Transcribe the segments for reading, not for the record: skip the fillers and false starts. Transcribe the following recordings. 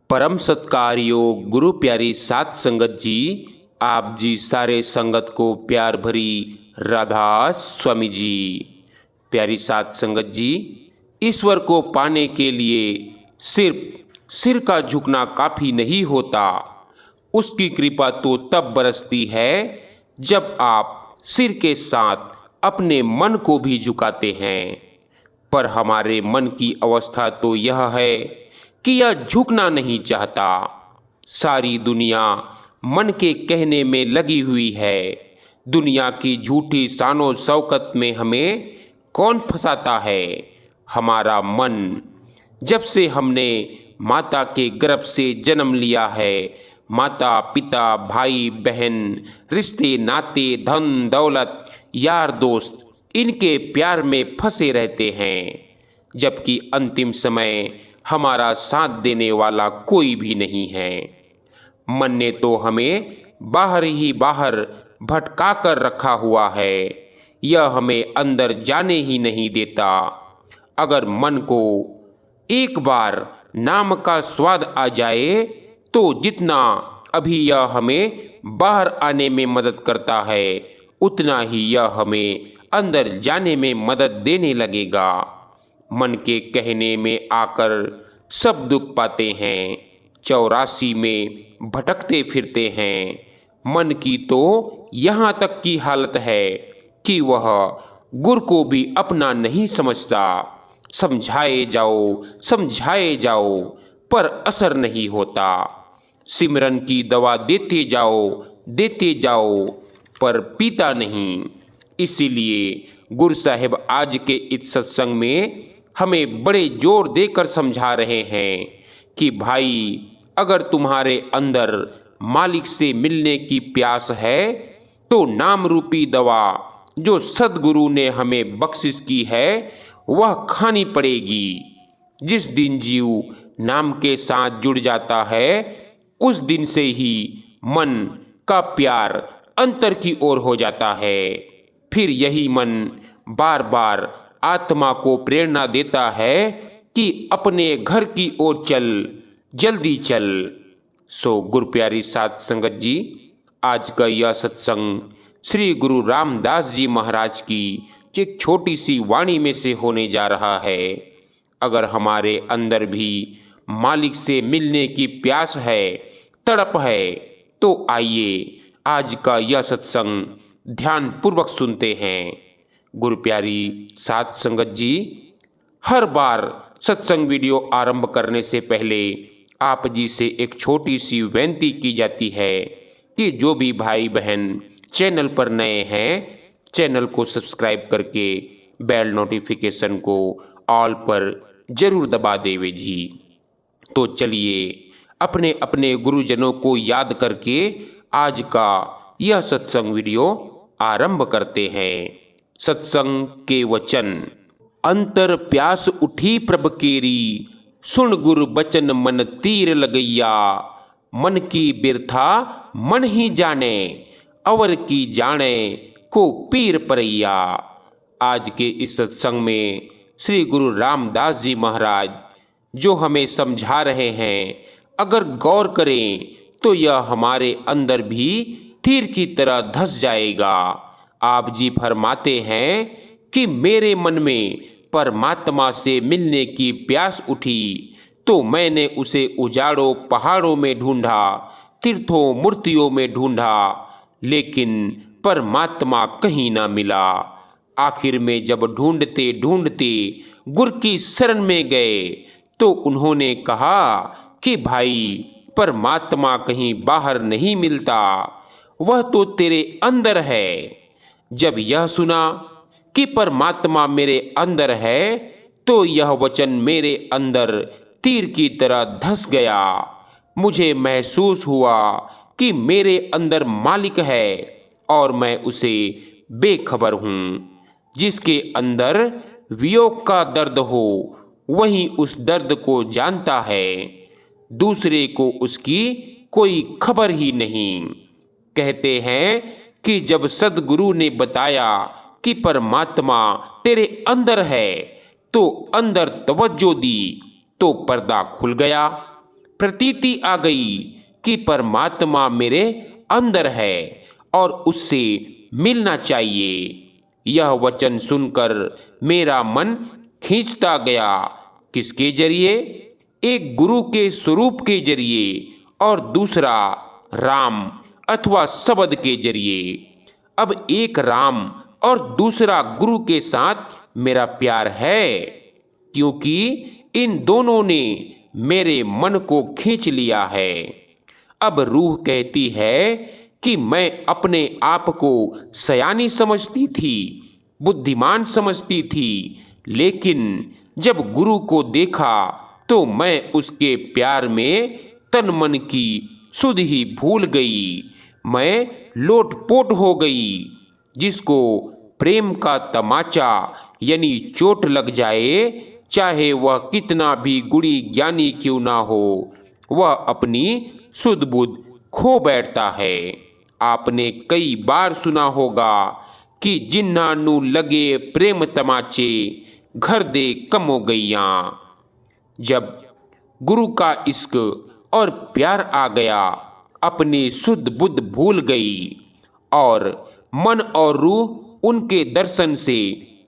परम सत्कार्योग गुरु प्यारी सात संगत जी, आप जी सारे संगत को प्यार भरी राधा स्वामी जी। प्यारी सात संगत जी, ईश्वर को पाने के लिए सिर्फ सिर का झुकना काफ़ी नहीं होता। उसकी कृपा तो तब बरसती है जब आप सिर के साथ अपने मन को भी झुकाते हैं। पर हमारे मन की अवस्था तो यह है कि यह झुकना नहीं चाहता। सारी दुनिया मन के कहने में लगी हुई है। दुनिया की झूठी शानो शौकत में हमें कौन फंसाता है? हमारा मन। जब से हमने माता के गर्भ से जन्म लिया है, माता पिता भाई बहन, रिश्ते नाते, धन दौलत, यार दोस्त, इनके प्यार में फंसे रहते हैं, जबकि अंतिम समय हमारा साथ देने वाला कोई भी नहीं है। मन ने तो हमें बाहर ही बाहर भटका कर रखा हुआ है। यह हमें अंदर जाने ही नहीं देता। अगर मन को एक बार नाम का स्वाद आ जाए तो जितना अभी यह हमें बाहर आने में मदद करता है, उतना ही यह हमें अंदर जाने में मदद देने लगेगा। मन के कहने में आकर सब दुख पाते हैं, 84 में भटकते फिरते हैं। मन की तो यहाँ तक की हालत है कि वह गुर को भी अपना नहीं समझता। समझाए जाओ पर असर नहीं होता। सिमरन की दवा देते जाओ पर पीता नहीं। इसीलिए गुरु साहिब आज के इस सत्संग में हमें बड़े जोर देकर समझा रहे हैं कि भाई, अगर तुम्हारे अंदर मालिक से मिलने की प्यास है तो नाम रूपी दवा जो सद्गुरु ने हमें बख्शिश की है वह खानी पड़ेगी। जिस दिन जीव नाम के साथ जुड़ जाता है, उस दिन से ही मन का प्यार अंतर की ओर हो जाता है। फिर यही मन बार बार आत्मा को प्रेरणा देता है कि अपने घर की ओर चल, जल्दी चल। सो गुरु प्यारी सात संगत जी, आज का यह सत्संग श्री गुरु रामदास जी महाराज की एक छोटी सी वाणी में से होने जा रहा है। अगर हमारे अंदर भी मालिक से मिलने की प्यास है, तड़प है, तो आइए आज का यह सत्संग ध्यान पूर्वक सुनते हैं। गुरु प्यारी सात संगत जी, हर बार सत्संग वीडियो आरंभ करने से पहले आप जी से एक छोटी सी विनती की जाती है कि जो भी भाई बहन चैनल पर नए हैं, चैनल को सब्सक्राइब करके बेल नोटिफिकेशन को ऑल पर जरूर दबा देवे जी। तो चलिए अपने अपने गुरुजनों को याद करके आज का यह सत्संग वीडियो आरंभ करते हैं। सत्संग के वचन। अंतर प्यास उठी प्रभ केरी, सुन गुरु बचन मन तीर लगैया। मन की बिरथा मन ही जाने, अवर की जाने को पीर परैया। आज के इस सत्संग में श्री गुरु रामदास जी महाराज जो हमें समझा रहे हैं, अगर गौर करें तो यह हमारे अंदर भी तीर की तरह धंस जाएगा। आप जी फरमाते हैं कि मेरे मन में परमात्मा से मिलने की प्यास उठी तो मैंने उसे उजाड़ों पहाड़ों में ढूंढा, तीर्थों मूर्तियों में ढूंढा, लेकिन परमात्मा कहीं ना मिला। आखिर में जब ढूंढते ढूंढते गुरु की शरण में गए तो उन्होंने कहा कि भाई, परमात्मा कहीं बाहर नहीं मिलता, वह तो तेरे अंदर है। जब यह सुना कि परमात्मा मेरे अंदर है तो यह वचन मेरे अंदर तीर की तरह धंस गया। मुझे महसूस हुआ कि मेरे अंदर मालिक है और मैं उसे बेखबर हूँ। जिसके अंदर वियोग का दर्द हो वही उस दर्द को जानता है, दूसरे को उसकी कोई खबर ही नहीं। कहते हैं कि जब सद्गुरु ने बताया कि परमात्मा तेरे अंदर है तो अंदर तवज्जो दी तो पर्दा खुल गया। प्रतीति आ गई कि परमात्मा मेरे अंदर है और उससे मिलना चाहिए। यह वचन सुनकर मेरा मन खींचता गया। किसके जरिए? एक गुरु के स्वरूप के जरिए और दूसरा राम अथवा शब्द के जरिए। अब एक राम और दूसरा गुरु के साथ मेरा प्यार है, क्योंकि इन दोनों ने मेरे मन को खींच लिया है। अब रूह कहती है कि मैं अपने आप को सयानी समझती थी, बुद्धिमान समझती थी, लेकिन जब गुरु को देखा तो मैं उसके प्यार में तन मन की सुध ही भूल गई। मैं लोटपोट हो गई। जिसको प्रेम का तमाचा यानी चोट लग जाए, चाहे वह कितना भी गुणी ज्ञानी क्यों ना हो, वह अपनी सुध बुध खो बैठता है। आपने कई बार सुना होगा कि जिन्ना नू लगे प्रेम तमाचे, घर दे कम हो गईयां। जब गुरु का इश्क और प्यार आ गया, अपनी सुध बुध भूल गई और मन और रूह उनके दर्शन से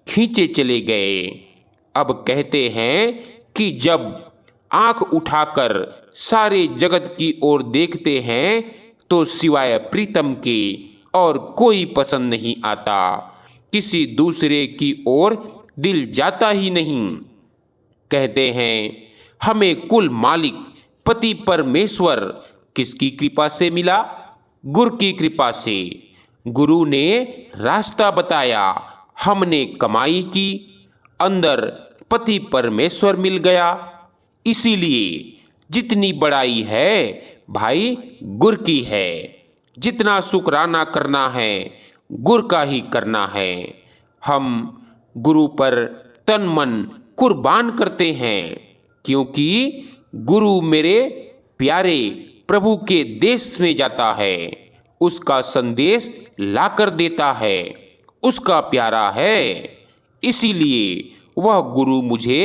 खींचे चले गए। अब कहते हैं कि जब आंख उठाकर सारे जगत की ओर देखते हैं तो सिवाय प्रीतम के और कोई पसंद नहीं आता। किसी दूसरे की ओर दिल जाता ही नहीं। कहते हैं हमें कुल मालिक पति परमेश्वर किसकी कृपा से मिला? गुरु की कृपा से। गुरु ने रास्ता बताया, हमने कमाई की, अंदर पति परमेश्वर मिल गया। इसीलिए जितनी बड़ाई है भाई गुरु की है। जितना शुक्राना करना है गुरु का ही करना है। हम गुरु पर तन मन कुर्बान करते हैं, क्योंकि गुरु मेरे प्यारे प्रभु के देश में जाता है, उसका संदेश लाकर देता है, उसका प्यारा है। इसीलिए वह गुरु मुझे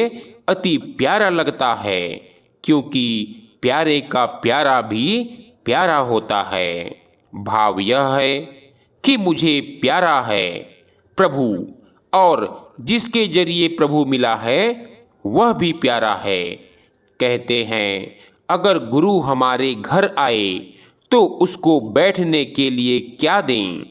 अति प्यारा लगता है, क्योंकि प्यारे का प्यारा भी प्यारा होता है। भाव यह है कि मुझे प्यारा है प्रभु, और जिसके जरिए प्रभु मिला है वह भी प्यारा है। कहते हैं अगर गुरु हमारे घर आए तो उसको बैठने के लिए क्या दें?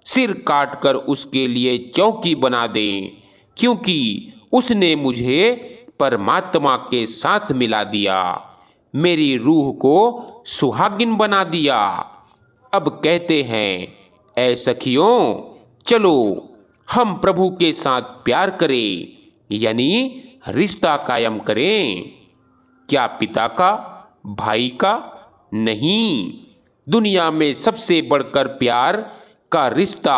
सिर काट कर उसके लिए चौकी बना दें, क्योंकि उसने मुझे परमात्मा के साथ मिला दिया, मेरी रूह को सुहागिन बना दिया। अब कहते हैं ऐ सखियों, चलो हम प्रभु के साथ प्यार करें, यानी रिश्ता कायम करें। क्या पिता का, भाई का? नहीं, दुनिया में सबसे बढ़कर प्यार का रिश्ता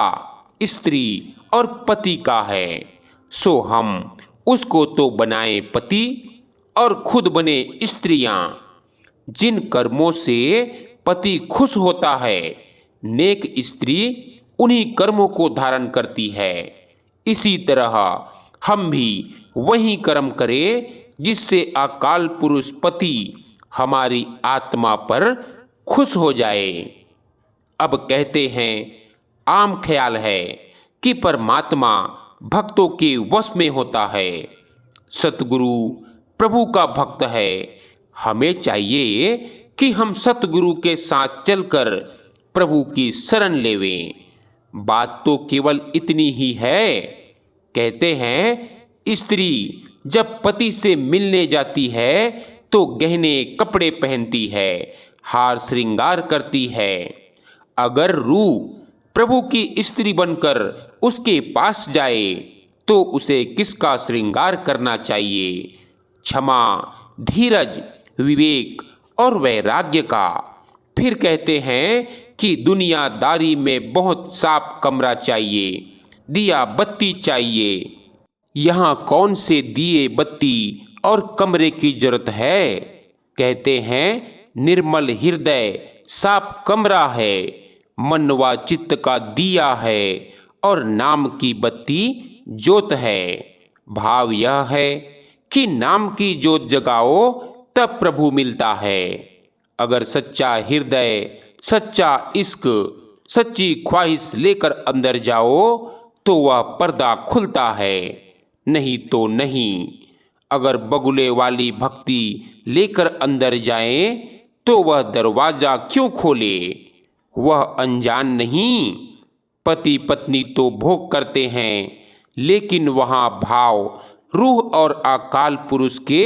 स्त्री और पति का है। सो हम उसको तो बनाए पति और खुद बने स्त्रियां। जिन कर्मों से पति खुश होता है, नेक स्त्री उन्हीं कर्मों को धारण करती है। इसी तरह हम भी वही कर्म करें जिससे अकाल पुरुष पति हमारी आत्मा पर खुश हो जाए। अब कहते हैं आम ख्याल है कि परमात्मा भक्तों के वश में होता है। सतगुरु प्रभु का भक्त है। हमें चाहिए कि हम सतगुरु के साथ चलकर प्रभु की शरण लेवें। बात तो केवल इतनी ही है। कहते हैं स्त्री जब पति से मिलने जाती है तो गहने कपड़े पहनती है, हार श्रृंगार करती है। अगर रूह प्रभु की स्त्री बनकर उसके पास जाए तो उसे किसका श्रृंगार करना चाहिए? क्षमा, धीरज, विवेक और वैराग्य का। फिर कहते हैं कि दुनियादारी में बहुत साफ कमरा चाहिए, दिया बत्ती चाहिए। यहाँ कौन से दिए बत्ती और कमरे की जरूरत है? कहते हैं निर्मल हृदय साफ कमरा है, मन व चित्त का दिया है और नाम की बत्ती ज्योत है। भाव यह है कि नाम की ज्योत जगाओ तब प्रभु मिलता है। अगर सच्चा हृदय, सच्चा इश्क, सच्ची ख्वाहिश लेकर अंदर जाओ तो वह पर्दा खुलता है, नहीं तो नहीं। अगर बगुले वाली भक्ति लेकर अंदर जाए तो वह दरवाजा क्यों खोले? वह अनजान नहीं। पति पत्नी तो भोग करते हैं, लेकिन वहाँ भाव रूह और अकाल पुरुष के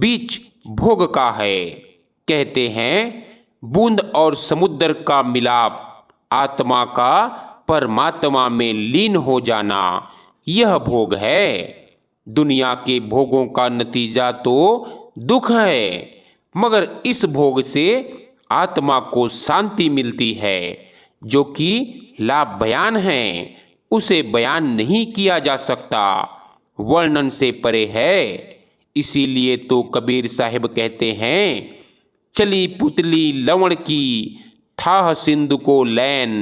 बीच भोग का है। कहते हैं बूंद और समुद्र का मिलाप, आत्मा का परमात्मा में लीन हो जाना, यह भोग है। दुनिया के भोगों का नतीजा तो दुख है, मगर इस भोग से आत्मा को शांति मिलती है, जो कि लाभ बयान है। उसे बयान नहीं किया जा सकता, वर्णन से परे है। इसीलिए तो कबीर साहिब कहते हैं, चली पुतली लवण की थाह सिंधु को लैन,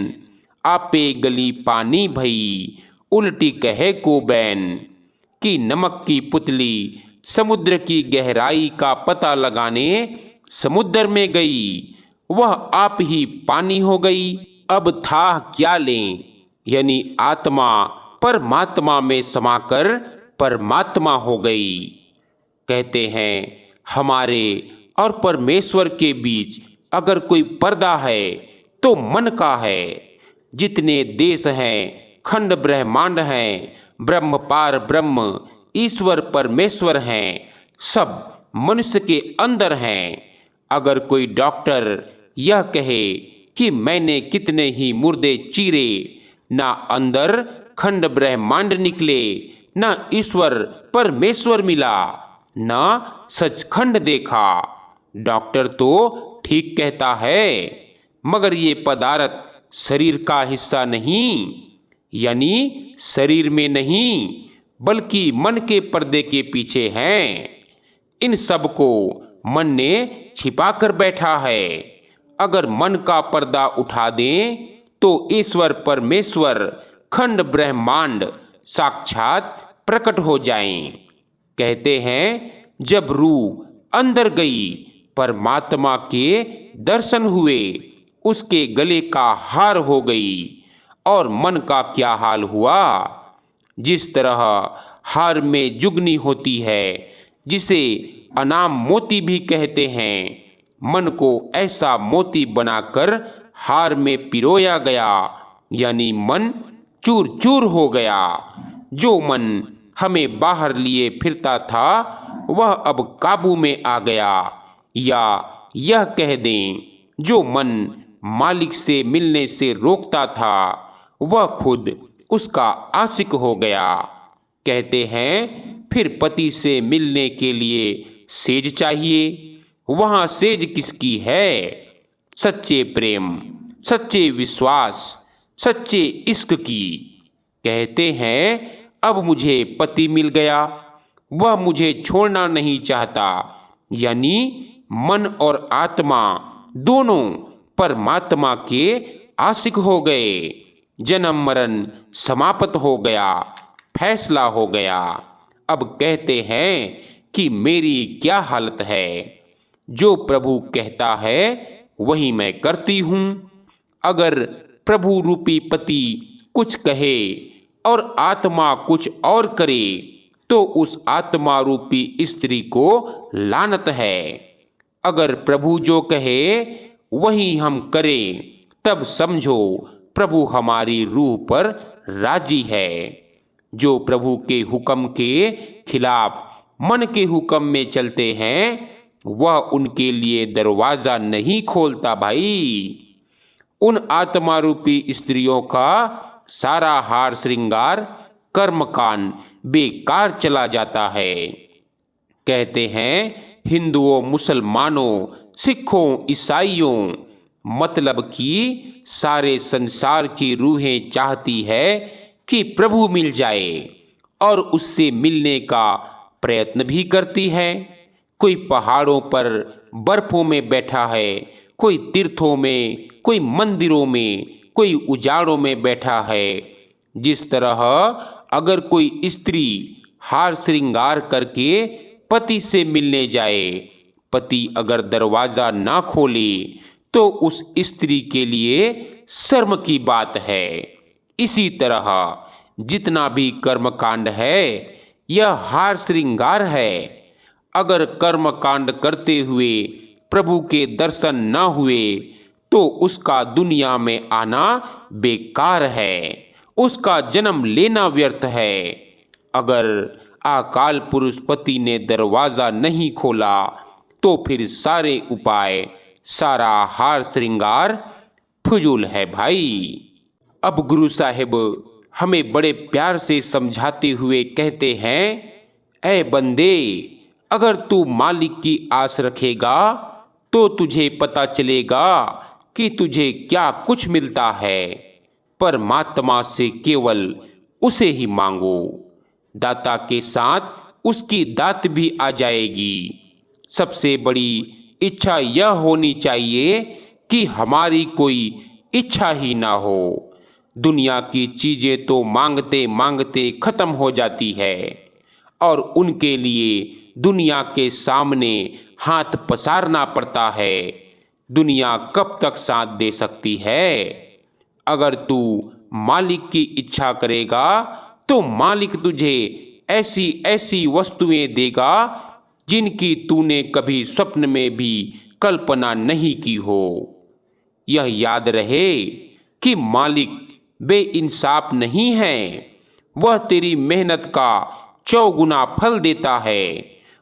आपे गली पानी भई उल्टी कहे को बैन। कि नमक की पुतली समुद्र की गहराई का पता लगाने समुद्र में गई, वह आप ही पानी हो गई। अब थाह क्या लें, यानी आत्मा परमात्मा में समाकर परमात्मा हो गई। कहते हैं हमारे और परमेश्वर के बीच अगर कोई पर्दा है तो मन का है। जितने देश हैं, खंड ब्रह्मांड हैं, ब्रह्म पार ब्रह्म, ईश्वर परमेश्वर हैं, सब मनुष्य के अंदर हैं। अगर कोई डॉक्टर यह कहे कि मैंने कितने ही मुर्दे चीरे, ना अंदर खंड ब्रह्मांड निकले, ना ईश्वर परमेश्वर मिला, ना सचखंड देखा, डॉक्टर तो ठीक कहता है, मगर ये पदार्थ शरीर का हिस्सा नहीं, यानी शरीर में नहीं बल्कि मन के पर्दे के पीछे हैं। इन सब को मन ने छिपा कर बैठा है। अगर मन का पर्दा उठा दें तो ईश्वर परमेश्वर खंड ब्रह्मांड साक्षात प्रकट हो जाएं। कहते हैं जब रूह अंदर गई, परमात्मा के दर्शन हुए, उसके गले का हार हो गई। और मन का क्या हाल हुआ? जिस तरह हार में जुगनी होती है, जिसे अनाम मोती भी कहते हैं, मन को ऐसा मोती बनाकर हार में पिरोया गया, यानी मन चूर चूर हो गया। जो मन हमें बाहर लिए फिरता था वह अब काबू में आ गया, या यह कह दें जो मन मालिक से मिलने से रोकता था वह खुद उसका आशिक हो गया। कहते हैं फिर पति से मिलने के लिए सेज चाहिए। वहाँ सेज किसकी है? सच्चे प्रेम, सच्चे विश्वास, सच्चे इश्क की। कहते हैं अब मुझे पति मिल गया, वह मुझे छोड़ना नहीं चाहता, यानी मन और आत्मा दोनों परमात्मा के आशिक हो गए। जन्म मरण समाप्त हो गया, फैसला हो गया। अब कहते हैं कि मेरी क्या हालत है? जो प्रभु कहता है वही मैं करती हूँ। अगर प्रभु रूपी पति कुछ कहे और आत्मा कुछ और करे तो उस आत्मा रूपी स्त्री को लानत है। अगर प्रभु जो कहे वही हम करें तब समझो प्रभु हमारी रूह पर राजी है। जो प्रभु के हुक्म के खिलाफ मन के हुक्म में चलते हैं वह उनके लिए दरवाजा नहीं खोलता भाई। उन आत्मा रूपी स्त्रियों का सारा हार श्रृंगार कर्मकांड बेकार चला जाता है। कहते हैं हिंदुओं, मुसलमानों, सिखों, ईसाइयों, मतलब कि सारे संसार की रूहें चाहती है कि प्रभु मिल जाए और उससे मिलने का प्रयत्न भी करती है। कोई पहाड़ों पर बर्फों में बैठा है, कोई तीर्थों में, कोई मंदिरों में, कोई उजाड़ों में बैठा है। जिस तरह अगर कोई स्त्री हार श्रृंगार करके पति से मिलने जाए, पति अगर दरवाज़ा ना खोले तो उस स्त्री के लिए शर्म की बात है। इसी तरह जितना भी कर्मकांड है यह हार श्रृंगार है। अगर कर्मकांड करते हुए प्रभु के दर्शन न हुए तो उसका दुनिया में आना बेकार है, उसका जन्म लेना व्यर्थ है। अगर अकाल पुरुष पति ने दरवाज़ा नहीं खोला तो फिर सारे उपाय, सारा हार श्रृंगार फजूल है भाई। अब गुरु साहिब हमें बड़े प्यार से समझाते हुए कहते हैं, ऐ बंदे, अगर तू मालिक की आस रखेगा तो तुझे पता चलेगा कि तुझे क्या कुछ मिलता है। परमात्मा से केवल उसे ही मांगो, दाता के साथ उसकी दात भी आ जाएगी। सबसे बड़ी इच्छा यह होनी चाहिए कि हमारी कोई इच्छा ही ना हो। दुनिया की चीज़ें तो मांगते मांगते ख़त्म हो जाती है और उनके लिए दुनिया के सामने हाथ पसारना पड़ता है। दुनिया कब तक साथ दे सकती है? अगर तू मालिक की इच्छा करेगा तो मालिक तुझे ऐसी ऐसी वस्तुएं देगा जिनकी तूने कभी स्वप्न में भी कल्पना नहीं की हो। यह याद रहे कि मालिक बेइंसाफ नहीं है, वह तेरी मेहनत का चौगुना फल देता है।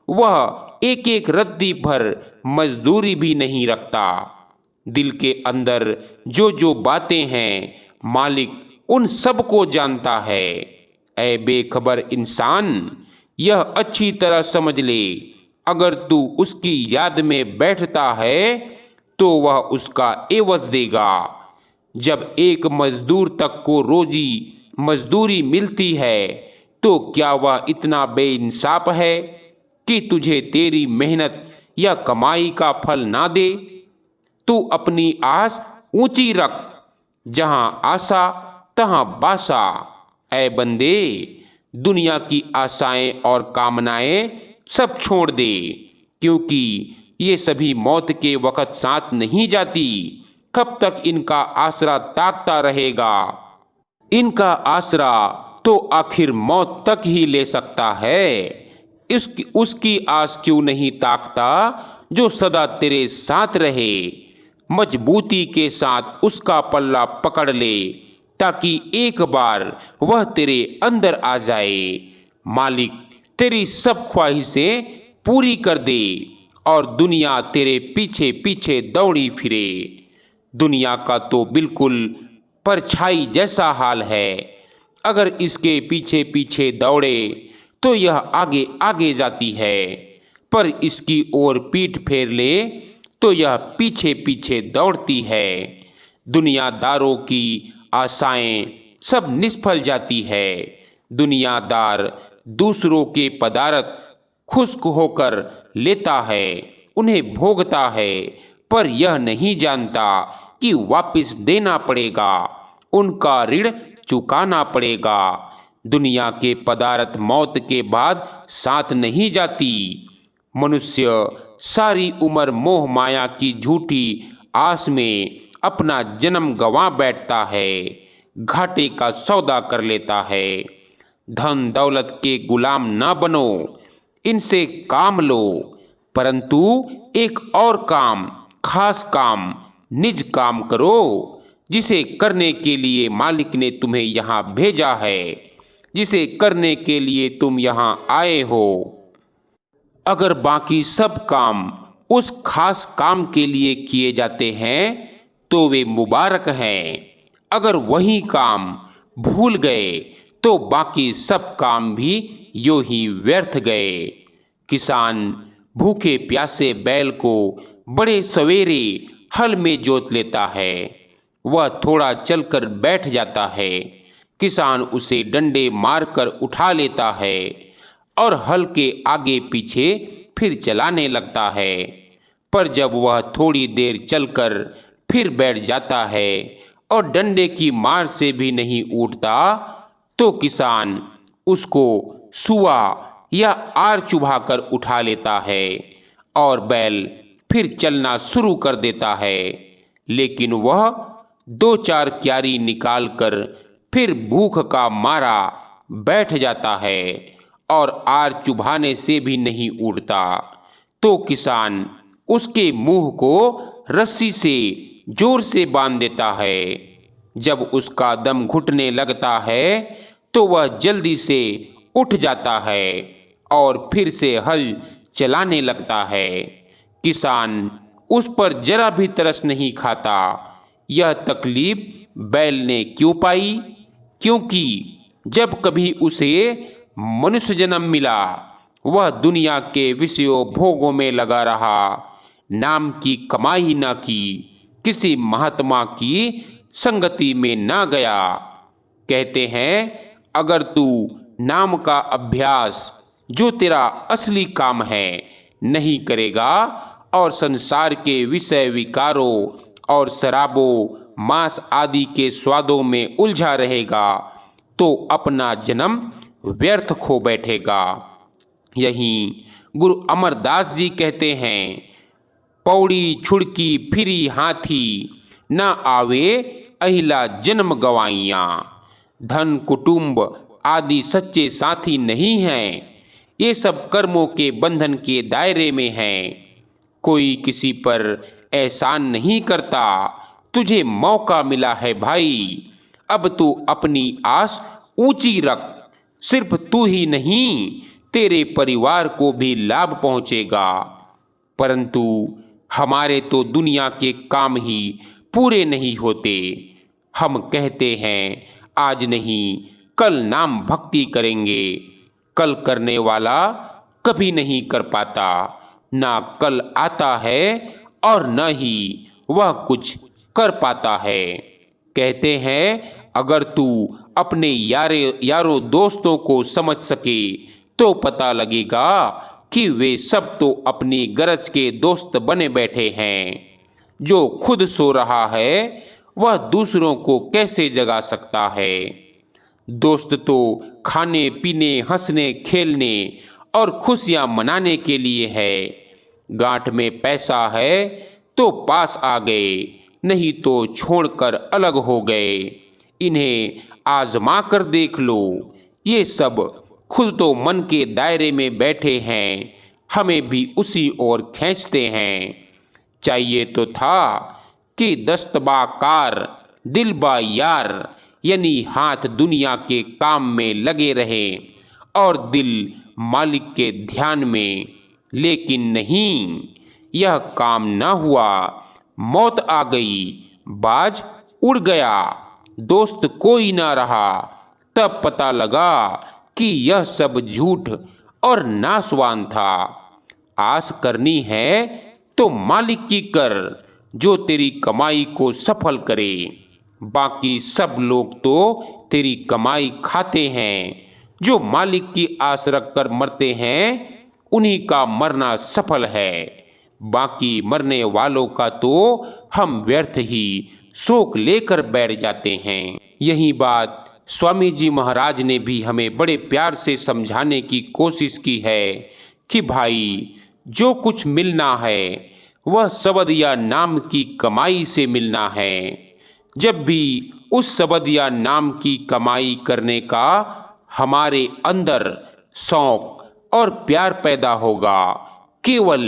वह एक एक रत्ती भर मजदूरी भी नहीं रखता। दिल के अंदर जो जो बातें हैं मालिक उन सब को जानता है। ऐ बेखबर इंसान, यह अच्छी तरह समझ ले, अगर तू उसकी याद में बैठता है तो वह उसका एवज देगा। जब एक मजदूर तक को रोजी मजदूरी मिलती है तो क्या वह इतना बेइंसाफ है कि तुझे तेरी मेहनत या कमाई का फल ना दे? तू अपनी आस ऊंची रख, जहां आशा तहां बासा। ऐ बंदे, दुनिया की आशाएं और कामनाएं सब छोड़ दे, क्योंकि ये सभी मौत के वक़्त साथ नहीं जाती। कब तक इनका आसरा ताकता रहेगा? इनका आसरा तो आखिर मौत तक ही ले सकता है। उसकी आस क्यों नहीं ताकता जो सदा तेरे साथ रहे? मजबूती के साथ उसका पल्ला पकड़ ले ताकि एक बार वह तेरे अंदर आ जाए। मालिक तेरी सब ख्वाहिशें पूरी कर दे और दुनिया तेरे पीछे पीछे दौड़ी फिरे। दुनिया का तो बिल्कुल परछाई जैसा हाल है। अगर इसके पीछे पीछे दौड़े तो यह आगे आगे जाती है, पर इसकी ओर पीठ फेर ले तो यह पीछे पीछे दौड़ती है। दुनियादारों की आशाएं सब निष्फल जाती है। दुनियादार दूसरों के पदार्थ खुश्क होकर लेता है, उन्हें भोगता है, पर यह नहीं जानता कि वापस देना पड़ेगा, उनका ऋण चुकाना पड़ेगा। दुनिया के पदार्थ मौत के बाद साथ नहीं जाती। मनुष्य सारी उम्र मोह माया की झूठी आस में अपना जन्म गंवा बैठता है, घाटे का सौदा कर लेता है। धन दौलत के गुलाम ना बनो, इनसे काम लो, परंतु एक और काम, खास काम, निज काम करो, जिसे करने के लिए मालिक ने तुम्हें यहाँ भेजा है, जिसे करने के लिए तुम यहाँ आए हो। अगर बाकी सब काम उस खास काम के लिए किए जाते हैं तो वे मुबारक हैं। अगर वही काम भूल गए तो बाकी सब काम भी यूं ही व्यर्थ गए। किसान भूखे प्यासे बैल को बड़े सवेरे हल में जोत लेता है। वह थोड़ा चलकर बैठ जाता है। किसान उसे डंडे मारकर उठा लेता है और हल के आगे पीछे फिर चलाने लगता है। पर जब वह थोड़ी देर चलकर फिर बैठ जाता है और डंडे की मार से भी नहीं उठता तो किसान उसको सुआ या आर चुभाकर उठा लेता है और बैल फिर चलना शुरू कर देता है, लेकिन वह 2-4 क्यारी निकालकर फिर भूख का मारा बैठ जाता है और आर चुभाने से भी नहीं उड़ता, तो किसान उसके मुंह को रस्सी से जोर से बांध देता है। जब उसका दम घुटने लगता है तो वह जल्दी से उठ जाता है और फिर से हल चलाने लगता है। किसान उस पर जरा भी तरस नहीं खाता। यह तकलीफ बैल ने क्यों पाई? क्योंकि जब कभी उसे मनुष्य जन्म मिला, वह दुनिया के विषयों भोगों में लगा रहा, नाम की कमाई न की, किसी महात्मा की संगति में ना गया। कहते हैं, अगर तू नाम का अभ्यास, जो तेरा असली काम है, नहीं करेगा और संसार के विषय विकारों और शराबों, मांस आदि के स्वादों में उलझा रहेगा, तो अपना जन्म व्यर्थ खो बैठेगा। यहीं गुरु अमरदास जी कहते हैं, पौड़ी छुड़की फिरी हाथी, न आवे अहिला जन्म गवाइयाँ। धन कुटुंब आदि सच्चे साथी नहीं हैं, ये सब कर्मों के बंधन के दायरे में हैं। कोई किसी पर एहसान नहीं करता। तुझे मौका मिला है भाई, अब तू अपनी आस ऊंची रख। सिर्फ तू ही नहीं, तेरे परिवार को भी लाभ पहुंचेगा। परंतु हमारे तो दुनिया के काम ही पूरे नहीं होते। हम कहते हैं आज नहीं कल नाम भक्ति करेंगे। कल करने वाला कभी नहीं कर पाता, ना कल आता है और न ही वह कुछ कर पाता है। कहते हैं, अगर तू अपने यारों दोस्तों को समझ सके तो पता लगेगा कि वे सब तो अपनी गरज के दोस्त बने बैठे हैं। जो खुद सो रहा है वह दूसरों को कैसे जगा सकता है? दोस्त तो खाने पीने, हंसने खेलने और खुशियां मनाने के लिए है। गांठ में पैसा है तो पास आ गए, नहीं तो छोड़कर अलग हो गए। इन्हें आजमा कर देख लो, ये सब खुद तो मन के दायरे में बैठे हैं, हमें भी उसी ओर खींचते हैं। चाहिए तो था कि दस्तबा कार दिलबा यार, यानी हाथ दुनिया के काम में लगे रहे और दिल मालिक के ध्यान में। लेकिन नहीं, यह काम न हुआ। मौत आ गई, बाज उड़ गया, दोस्त कोई ना रहा। तब पता लगा कि यह सब झूठ और नासवान था। आस करनी है तो मालिक की कर, जो तेरी कमाई को सफल करे। बाकी सब लोग तो तेरी कमाई खाते हैं। जो मालिक की आस रखकर मरते हैं, उन्हीं का मरना सफल है। बाकी मरने वालों का तो हम व्यर्थ ही शोक लेकर बैठ जाते हैं। यही बात स्वामी जी महाराज ने भी हमें बड़े प्यार से समझाने की कोशिश की है कि भाई, जो कुछ मिलना है वह शब्द या नाम की कमाई से मिलना है। जब भी उस शब्द या नाम की कमाई करने का हमारे अंदर शौक और प्यार पैदा होगा, केवल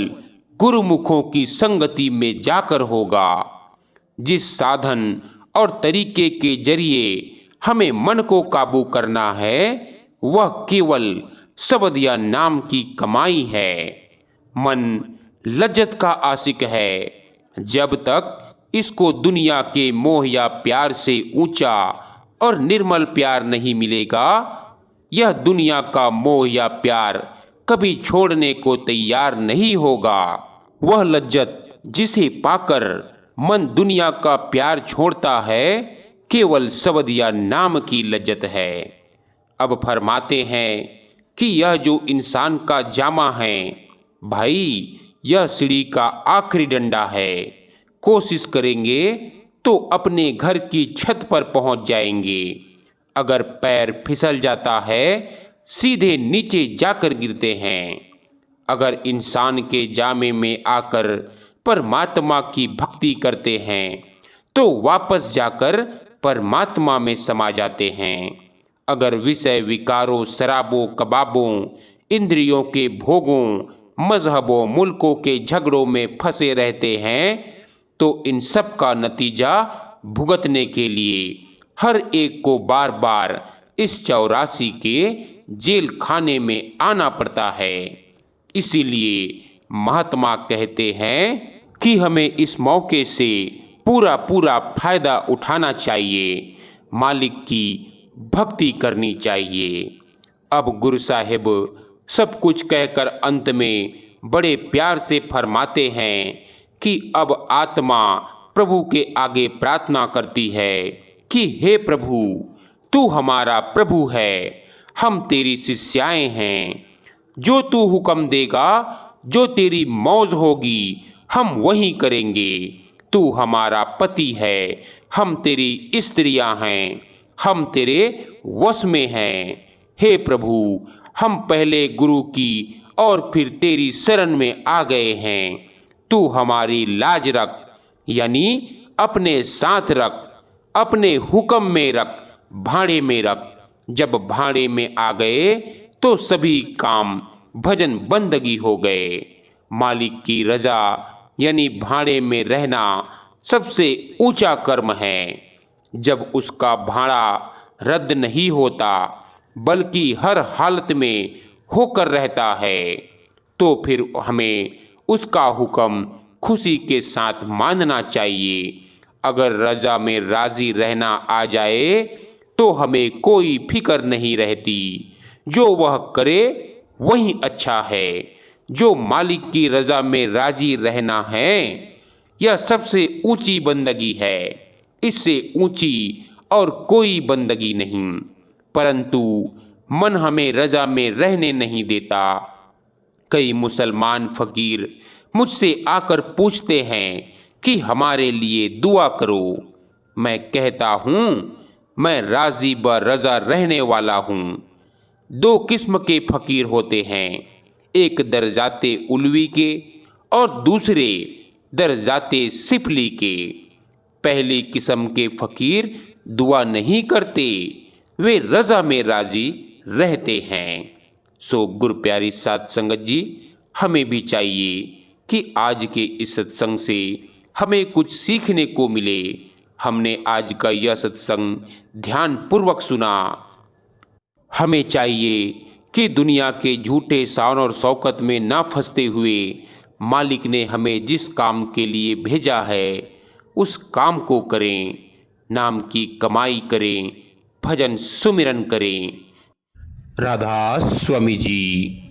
गुरुमुखों की संगति में जाकर होगा। जिस साधन और तरीके के जरिए हमें मन को काबू करना है, वह केवल शब्द या नाम की कमाई है। मन लज्जत का आशिक है। जब तक इसको दुनिया के मोह या प्यार से ऊंचा और निर्मल प्यार नहीं मिलेगा, यह दुनिया का मोह या प्यार कभी छोड़ने को तैयार नहीं होगा। वह लज्जत जिसे पाकर मन दुनिया का प्यार छोड़ता है, केवल शब्द या नाम की लज्जत है। अब फरमाते हैं कि यह जो इंसान का जामा है, भाई, यह सीढ़ी का आखिरी डंडा है। कोशिश करेंगे तो अपने घर की छत पर पहुंच जाएंगे। अगर पैर फिसल जाता है, सीधे नीचे जाकर गिरते हैं। अगर इंसान के जामे में आकर परमात्मा की भक्ति करते हैं तो वापस जाकर परमात्मा में समा जाते हैं। अगर विषय विकारों, शराबों, कबाबों, इंद्रियों के भोगों, मजहबों, मुल्कों के झगड़ों में फंसे रहते हैं तो इन सब का नतीजा भुगतने के लिए हर एक को बार बार इस 84 के जेल खाने में आना पड़ता है। इसीलिए महात्मा कहते हैं कि हमें इस मौके से पूरा पूरा फायदा उठाना चाहिए, मालिक की भक्ति करनी चाहिए। अब गुरु साहिब सब कुछ कहकर अंत में बड़े प्यार से फरमाते हैं कि अब आत्मा प्रभु के आगे प्रार्थना करती है कि हे प्रभु, तू हमारा प्रभु है, हम तेरी शिष्याएं हैं। जो तू हुक्म देगा, जो तेरी मौज होगी, हम वही करेंगे। तू हमारा पति है, हम तेरी स्त्रियां हैं, हम तेरे वश में हैं। हे प्रभु, हम पहले गुरु की और फिर तेरी शरण में आ गए हैं। तू हमारी लाज रख, यानी अपने साथ रख, अपने हुक्म में रख, भाड़े में रख। जब भाड़े में आ गए तो सभी काम भजन बंदगी हो गए। मालिक की रजा यानी भाड़े में रहना सबसे ऊंचा कर्म है। जब उसका भाड़ा रद्द नहीं होता बल्कि हर हालत में होकर रहता है तो फिर हमें उसका हुक्म खुशी के साथ मानना चाहिए। अगर रजा में राजी रहना आ जाए तो हमें कोई फिक्र नहीं रहती। जो वह करे वही अच्छा है। जो मालिक की रजा में राजी रहना है यह सबसे ऊंची बंदगी है। इससे ऊंची और कोई बंदगी नहीं। परंतु मन हमें रजा में रहने नहीं देता। कई मुसलमान फकीर मुझसे आकर पूछते हैं कि हमारे लिए दुआ करो। मैं कहता हूँ मैं राजी ब रजा रहने वाला हूँ। दो किस्म के फकीर होते हैं, एक दरजाते उलवी के और दूसरे दरजाते सिफली के। पहली किस्म के फकीर दुआ नहीं करते, वे रजा में राजी रहते हैं। सो गुरु प्यारी साध संगत जी, हमें भी चाहिए कि आज के इस सत्संग से हमें कुछ सीखने को मिले। हमने आज का यह सत्संग ध्यान पूर्वक सुना। हमें चाहिए कि दुनिया के झूठे शान और शौकत में ना फंसते हुए मालिक ने हमें जिस काम के लिए भेजा है उस काम को करें, नाम की कमाई करें, भजन सुमिरन करें। राधा स्वामी जी।